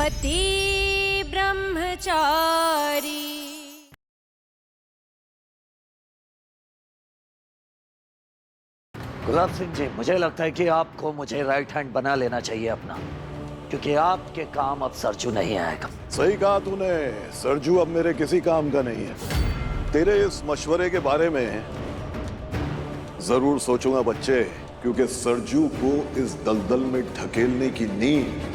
पति ब्रह्मचारी। गुलाब सिंह जी, मुझे लगता है कि आपको मुझे राइट हैंड बना लेना चाहिए अपना, क्योंकि आपके काम अब सरजू नहीं आएगा। सही कहा तूने, सरजू अब मेरे किसी काम का नहीं है। तेरे इस मशवरे के बारे में जरूर सोचूंगा बच्चे, क्योंकि सरजू को इस दलदल में ढकेलने की नींव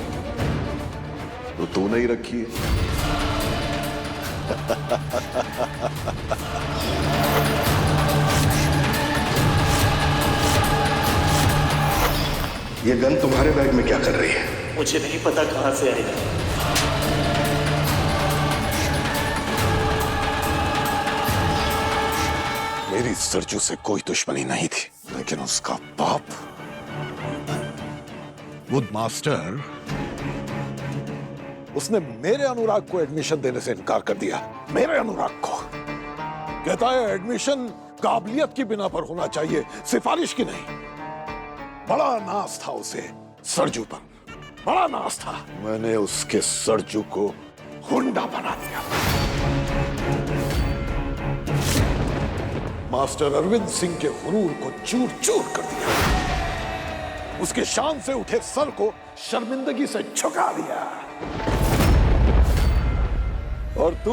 तो तूने ही रखी है। ये गन तुम्हारे बैग में क्या कर रही है? मुझे नहीं पता कहां से आई। मेरी सरजू से कोई दुश्मनी नहीं थी, लेकिन उसका बाप वुड मास्टर, उसने मेरे अनुराग को एडमिशन देने से इनकार कर दिया। मेरे अनुराग को कहता है एडमिशन काबिलियत की बिना पर होना चाहिए, सिफारिश की नहीं। बड़ा नाज था उसे सरजू पर, बड़ा नाज था। मैंने उसके सरजू को हुंडा बना दिया। मास्टर अरविंद सिंह के गुरूर को चूर चूर कर दिया। उसके शान से उठे सर को शर्मिंदगी से झुका दिया। और तू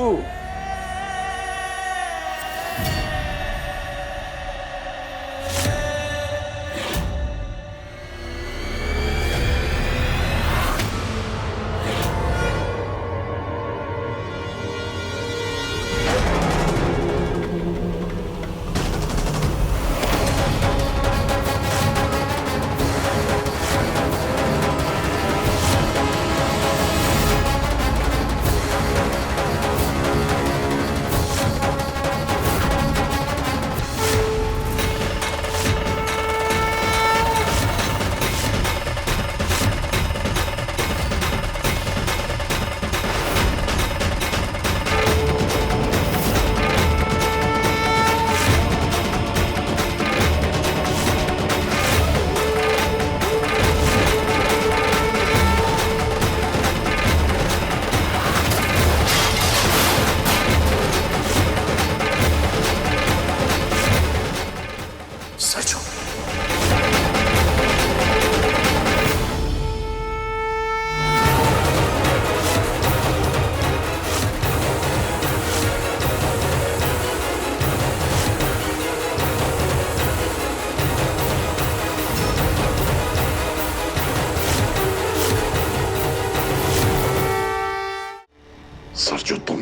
सरजू तुम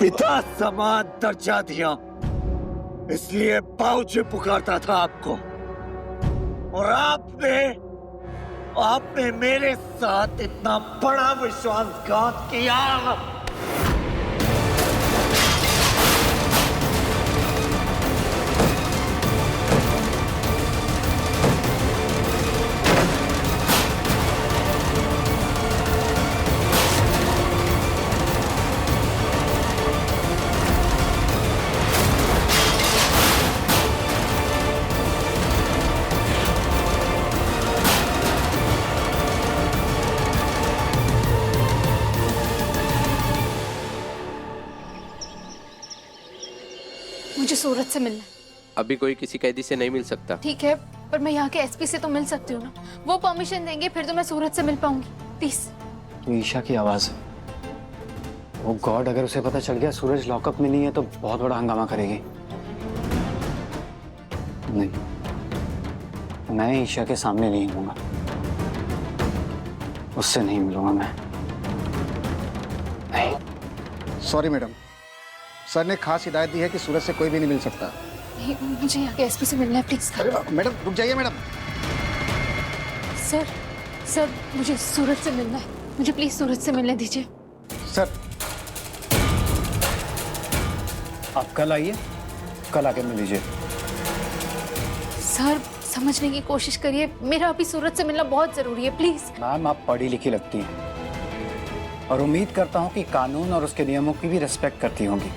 पिता समान दर्जा दिया, इसलिए बाबूजी पुकारता था आपको। और आपने मेरे साथ इतना बड़ा विश्वासघात किया। मुझे सूरज से मिलना है। अभी कोई किसी कैदी से नहीं मिल सकता। ठीक है, पर मैं यहाँ के एसपी से तो मिल सकती हूँ ना। वो परमिशन देंगे, फिर तो मैं सूरज से मिल पाऊंगी। प्लीज। तो ईशा की आवाज है। ओ गॉड, अगर उसे पता चल गया सूरज लॉकअप में नहीं है तो बहुत बड़ा हंगामा करेगी। नहीं, मैं ईशा के सामने नहीं मिलूंगा, उससे नहीं मिलूंगा मैं। नहीं। सॉरी मैडम, सर ने खास हिदायत दी है कि सूरज से कोई भी नहीं मिल सकता। नहीं, मुझे यहाँ के एसपी से मिलना है, प्लीज। मैडम रुक जाइए मैडम। सर मुझे सूरज से मिलना है, मुझे प्लीज सूरज से मिलने दीजिए। सर आप कल आइए, कल आके मिल लीजिए। सर समझने की कोशिश करिए, मेरा अभी सूरज से मिलना बहुत जरूरी है, प्लीज। मैम आप पढ़ी लिखी लगती हैं और उम्मीद करता हूँ कि कानून और उसके नियमों की भी रिस्पेक्ट करती होंगी।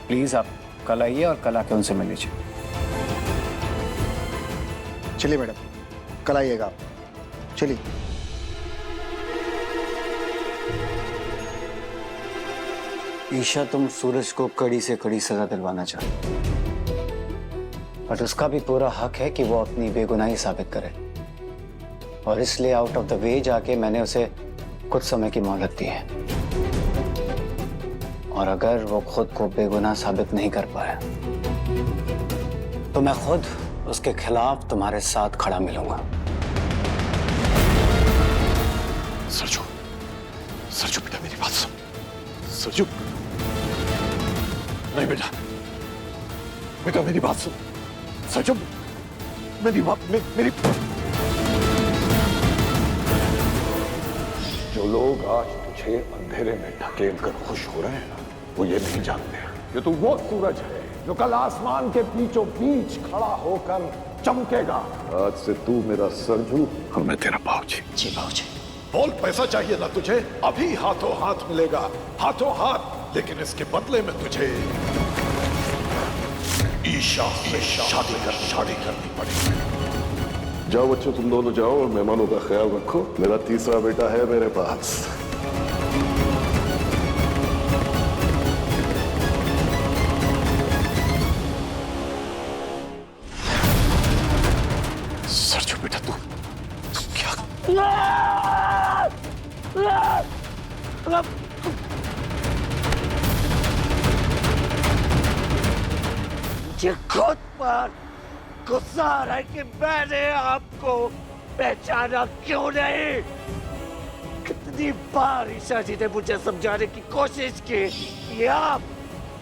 प्लीज आप कल आइए और कल आके उनसे मिल लीजिए। चलिए मैडम, कल आइएगा आप। चलिए। ईशा, तुम सूरज को कड़ी से कड़ी सजा दिलवाना चाहते, बट उसका भी पूरा हक है कि वो अपनी बेगुनाही साबित करे, और इसलिए आउट ऑफ द वे जाके मैंने उसे कुछ समय की मोहलत दी है। और अगर वो खुद को बेगुनाह साबित नहीं कर पाया तो मैं खुद उसके खिलाफ तुम्हारे साथ खड़ा मिलूंगा। सरजू, सरजू बेटा मेरी बात सुन। सरजू, नहीं बेटा, बेटा मेरी बात सुन। सरजू, मेरी बात, मेरी जो लोग आज तुझे अंधेरे में ढकेल कर खुश हो रहे हैं ना, वो ये नहीं जानते कि तू वो सूरज है जो कल आसमान के बीचों बीच खड़ा होकर चमकेगा। आज से तू मेरा सरजू और मैं तेरा बाबूजी। जी बाबूजी। बोल, पैसा चाहिए ना तुझे? अभी हाथों हाथ मिलेगा, हाथों हाथ। लेकिन इसके बदले में तुझे ईशा से शादी करनी पड़ेगी। जाओ बच्चों, तुम दोनों जाओ और मेहमानों का ख्याल रखो। मेरा तीसरा बेटा है मेरे पास। सरजू बेटा, तू क्या? मुझे खुद पर गुस्सा आ रहा है कि मैंने आपको पहचाना क्यों नहीं। कितनी बार ईशा जी ने मुझे समझाने की कोशिश की कि आप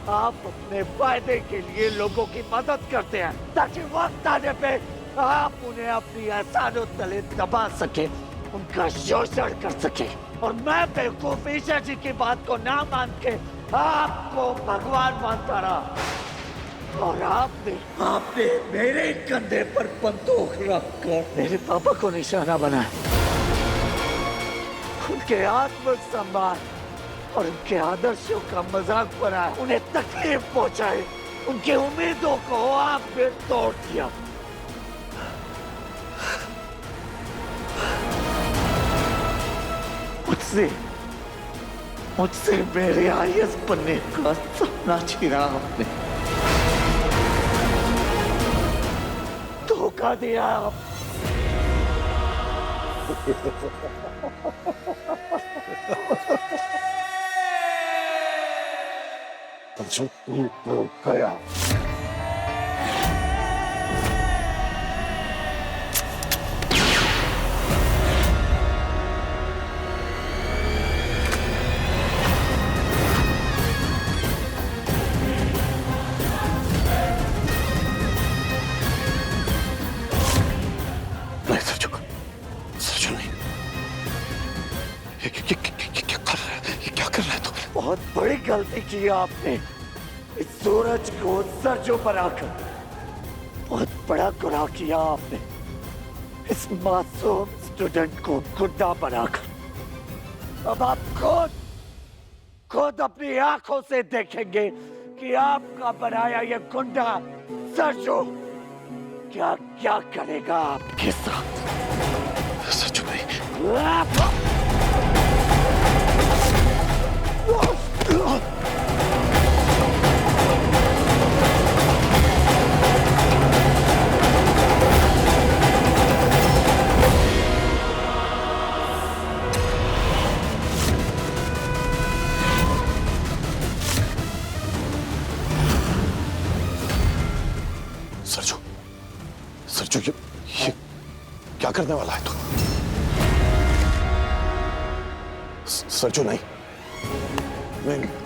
अपने फायदे के लिए लोगों की मदद करते हैं ताकि वक्त आने पे आप उन्हें अपनी एहसानों तले दबा सके, उनका शोषण कर सके। और मैं बेवकूफ ईशा जी की बात को ना मान के आपको भगवान मानता रहा। और आपने मेरे कंधे पर बंदूक रखकर मेरे पापा को निशाना बनाया, उनके आत्मसम्मान और उनके आदर्शों का मजाक बनाया, उन्हें तकलीफ पहुंचाई, उनकी उम्मीदों को आपने तोड़ दिया। मुझसे मेरे आईएएस बनने का सपना छीना आपने, धोखा दिया आप। गया। बहुत बड़ी गलती की आपने इस सूरज को सरजू पर आकर। बहुत बड़ा गुनाह किया आपने इस मासूम स्टूडेंट को गुंडा बनाकर। अब आप खुद अपनी आंखों से देखेंगे कि आपका बनाया ये गुंडा सरजू क्या क्या करेगा आपके साथ। सरजू भाई, सरजू ये क्या करने वाला है तू? सरजू नहीं,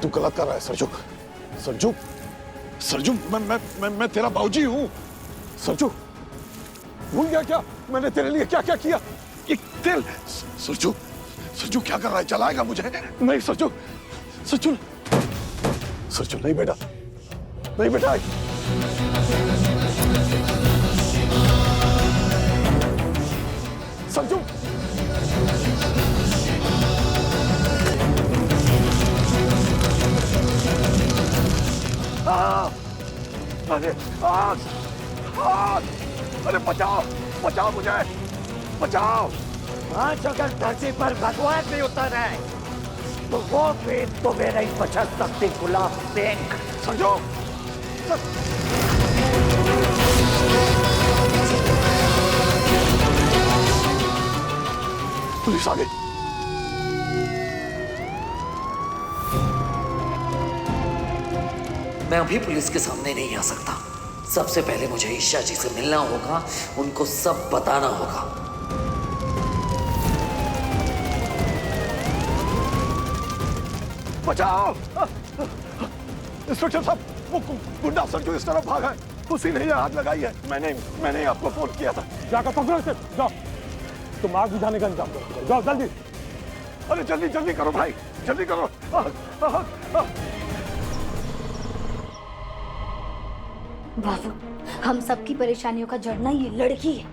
तू गलत कर रहा है सरजू। सरजू मैं तेरा बाबूजी हूँ। सरजू भूल गया क्या मैंने तेरे लिए क्या क्या किया? ये तेल। सरजू क्या कर रहा है? जलाएगा मुझे? नहीं सरजू नहीं बेटा, नहीं बेटा। सरजू अरे बचाओ मुझे, बचाओ। आज अगर धरती पर भगवान भी उतर है तो वो भी तुम्हें नहीं बचा सकती गुलाब सिंह। समझो पुलिस आ गई। मैं अभी पुलिस के सामने नहीं आ सकता। सबसे पहले मुझे ईशा जी से मिलना होगा, उनको सब बताना होगा। बचाओ! इंस्पेक्टर साहब, वो गुंडा सर जो इस तरफ भागा है, उसी ने ये आग लगाई है। मैंने आपको फोन किया था। जाकर पकड़ो इसे, जाओ। तुम आग बुझाने का इंतजाम करो, जाओ जल्दी। अरे जल्दी जल्दी करो भाई, जल्दी करो। बाबू, हम सबकी परेशानियों का जड़ ना ये लड़की है।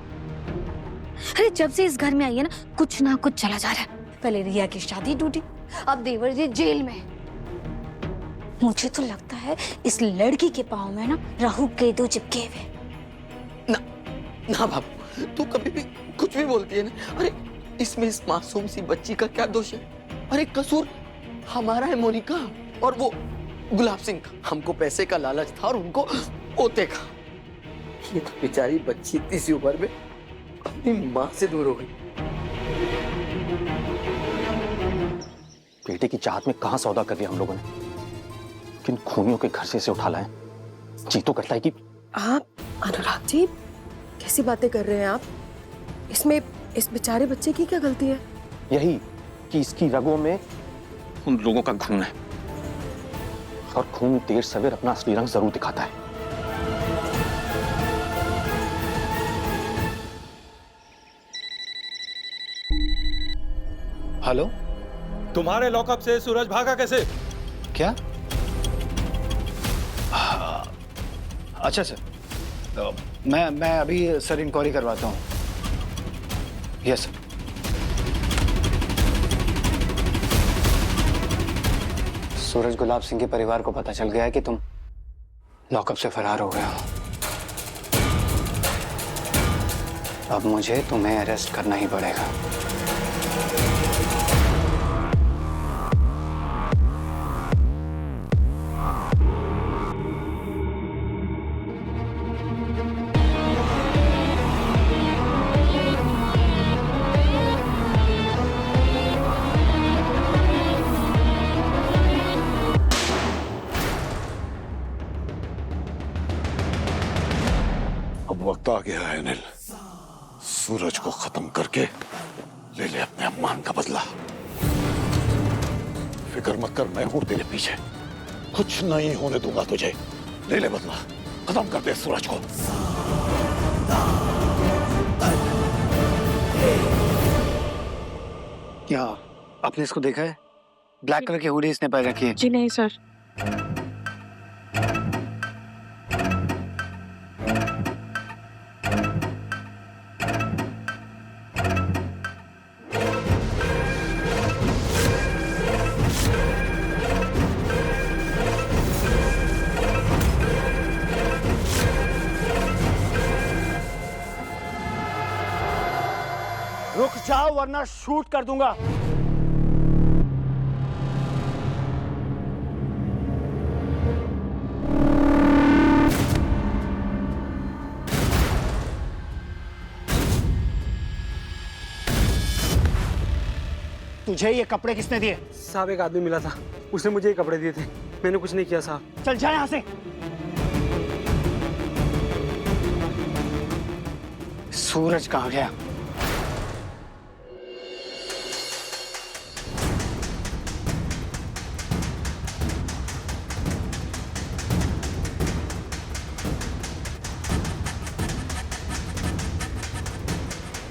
अरे जब से इस घर में आई है ना कुछ चला जा रहा है। पहले रिया की शादी टूटी, अब देवर जी जेल में। मुझे तो लगता है इस लड़की के पाँव में ना राहु केतु चिपके हुए। ना बाबू, तू कभी भी कुछ भी बोलती है ना। अरे इसमें इस मासूम सी बच्ची का क्या दोष है? अरे कसूर हमारा है मोनिका और वो गुलाब सिंह का। हमको पैसे का लालच था और उनको पोते का। ये तो बेचारी बच्ची इतनी सी उम्र में अपनी माँ से दूर हो गई। बेटे की चाहत में कहां सौदा कर लिया हम लोगों ने। किन खूनियों के घर से इसे उठा लाए। जी तो करता है कि आप अनुराग जी कैसी बातें कर रहे हैं आप? इसमें इस बेचारे बच्चे की क्या गलती है? यही कि इसकी रगों में उन लोगों का खून है और खून देर सवेर अपना असली रंग जरूर दिखाता है। हेलो, तुम्हारे लॉकअप से सूरज भागा कैसे? क्या? अच्छा सर, तो मैं अभी सर इंक्वायरी करवाता हूँ। Yes sir. सूरज गुलाब सिंह के परिवार को पता चल गया है कि तुम लॉकअप से फरार हो गए हो। अब मुझे तुम्हें अरेस्ट करना ही पड़ेगा। अब वक्त आ गया है अनिल, सूरज को खत्म करके ले ले अपने अपमान का बदला। फिक्र मत कर, मैं हूं तेरे पीछे, कुछ नहीं होने दूंगा तुझे। ले ले बदला, खत्म कर दे सूरज को। क्या आपने इसको देखा है? ब्लैक कलर की हुडी इसने पहन रखी है। जी नहीं सर। रुक जाओ वरना शूट कर दूंगा। तुझे ये कपड़े किसने दिए? साहब एक आदमी मिला था, उसने मुझे ये कपड़े दिए थे। मैंने कुछ नहीं किया साहब। चल जा यहां से। सूरज कहां गया?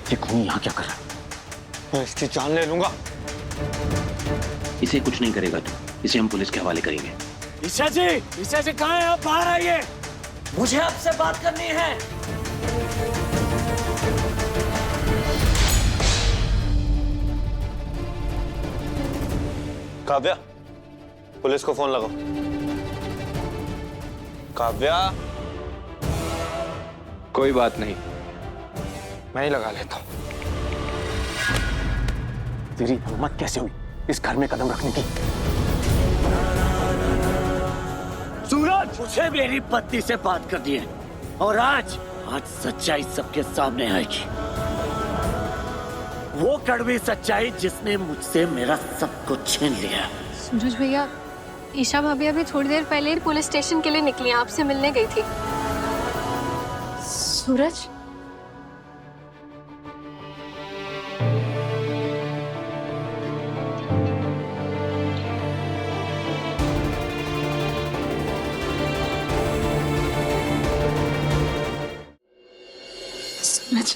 ये खून यहाँ क्या कर रहा है? मैं इसकी जान ले लूंगा। इसे कुछ नहीं करेगा तू, इसे हम पुलिस के हवाले करेंगे। ईशा जी कहाँ हैं आप? बाहर आइए, मुझे आपसे बात करनी है। काव्या, पुलिस को फोन लगाओ। काव्या। कोई बात नहीं, मैं ही लगा लेता हूं। तेरी हिम्मत कैसे हुई इस घर में कदम रखने की। सूरज, मुझे मेरी पत्नी से बात करनी है और आज सच्चाई सबके सामने आएगी। वो कड़वी सच्चाई जिसने मुझसे मेरा सब कुछ छीन लिया। सूरज भैया, ईशा भाभी अभी थोड़ी देर पहले ही पुलिस स्टेशन के लिए निकली, आपसे मिलने गई थी। सूरज, सूरज,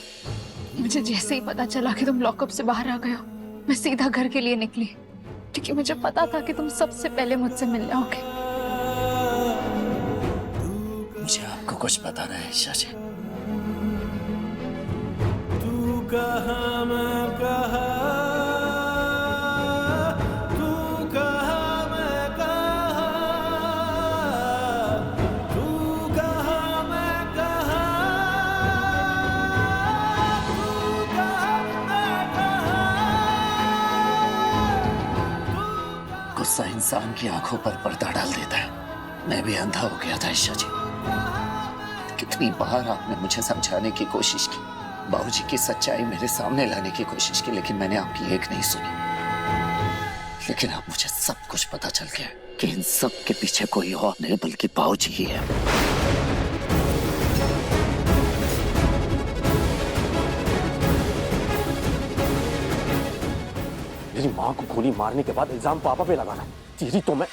मुझे जैसे ही पता चला कि तुम लॉकअप से बाहर आ गए हो, मैं सीधा घर के लिए निकली, क्योंकि मुझे पता था कि तुम सबसे पहले मुझसे मिलने आओगे। मुझे आपको कुछ पता नहीं है ईशा जी। गुस्सा इंसान की आंखों पर पर्दा डाल देता है। मैं भी अंधा हो गया था ईशा जी। कितनी बार आपने मुझे समझाने की कोशिश की, बाबूजी की सच्चाई मेरे सामने लाने की कोशिश की, लेकिन मैंने आपकी एक नहीं सुनी। लेकिन अब मुझे सब कुछ पता चल गया कि इन सब के पीछे कोई और नहीं बल्कि बाबूजी ही है। मेरी माँ को गोली मारने के बाद इल्जाम पापा पे लगाना, तेरी तो मैं।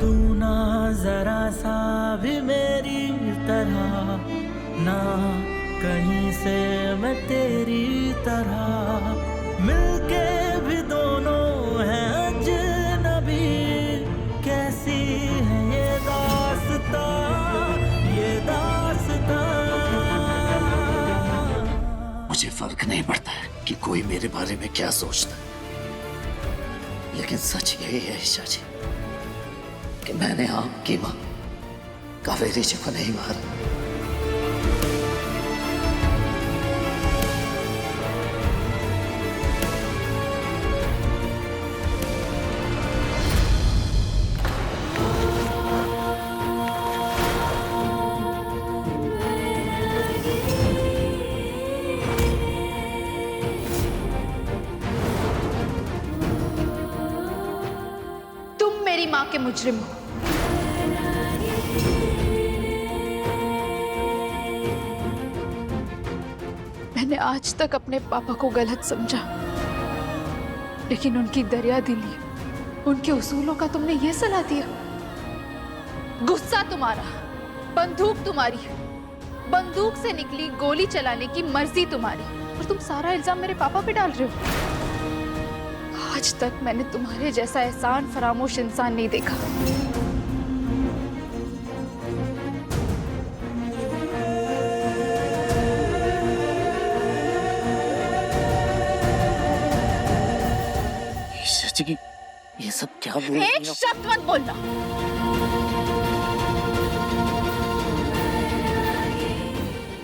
तू ना जरा सा भी मेरी तरह, ना कहीं से मैं तेरी तरह, मिलके भी दोनों हैं अजनबी। कैसी है ये दास्तां, ये दास्तां। मुझे फर्क नहीं पड़ता है कि कोई मेरे बारे में क्या सोचता है, लेकिन सच यही है ईशा जी कि मैंने आपकी मां कावेरी जी को नहीं मारा। तुम मेरी माँ के मुजरिम हो। मैंने आज तक अपने पापा को गलत समझा, लेकिन उनकी दरिया दिली, उनके उसूलों का तुमने ये सलाह दिया। गुस्सा तुम्हारा, बंदूक तुम्हारी, बंदूक से निकली गोली चलाने की मर्जी तुम्हारी, और तुम सारा इल्जाम मेरे पापा पे डाल रहे हो। आज तक मैंने तुम्हारे जैसा एहसान फरामोश इंसान नहीं देखा। ईशा जी, ये सब क्या बोल रही एक हो? शब्द मत बोलना।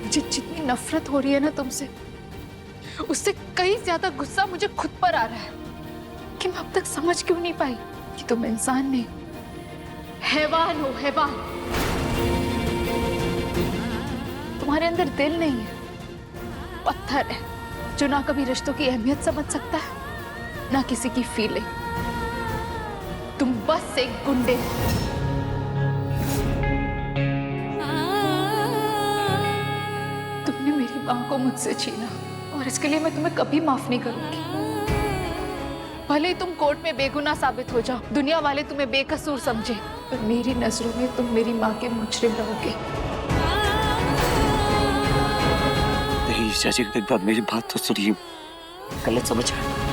मुझे जितनी नफरत हो रही है ना तुमसे, उससे कहीं ज्यादा गुस्सा मुझे खुद पर आ रहा है कि मैं अब तक समझ क्यों नहीं पाई कि तुम इंसान नहीं, हैवान हो, हैवान। तुम्हारे अंदर दिल नहीं है, पत्थर है जो ना कभी रिश्तों की अहमियत समझ सकता है, ना किसी की फीलिंग। तुम बस एक गुंडे हो। तुमने मेरी मां को मुझसे छीना, और इसके लिए मैं तुम्हें कभी माफ नहीं करूंगी। भले ही तुम कोर्ट में बेगुनाह साबित हो जाओ, दुनिया वाले तुम्हें बेकसूर समझे, पर मेरी नजरों में तुम मेरी मां के मुजरिम रहोगे। ईशा जी, एक बार मेरी बात तो सुनिए, गलत समझ आया।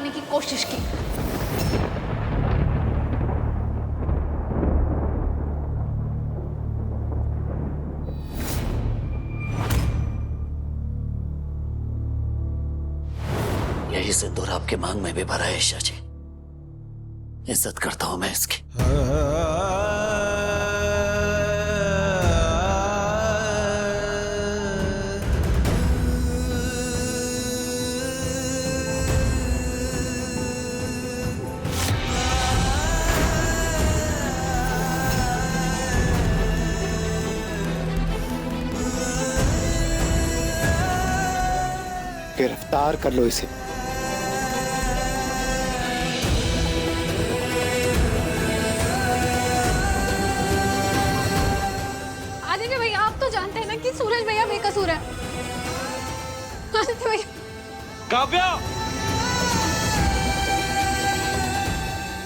भागने की कोशिश की। यही सिंदूर आपके मांग में भी भरा है ईशा जी। इज्जत करता हूं मैं इसकी। गिरफ्तार कर लो इसे। आदित्य भैया, आप तो जानते हैं ना कि सूरज भैया बेकसूर है। आदित्य भैया। काव्या!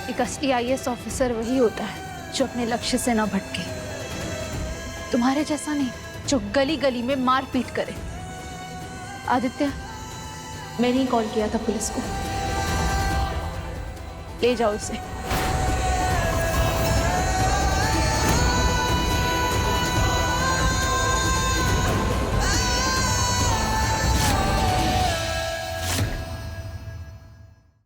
एक असली IAS ऑफिसर वही होता है जो अपने लक्ष्य से ना भटके। तुम्हारे जैसा नहीं, जो गली गली में मार पीट करे। आदित्य, मैंने ही कॉल किया था पुलिस को। ले जाओ इसे।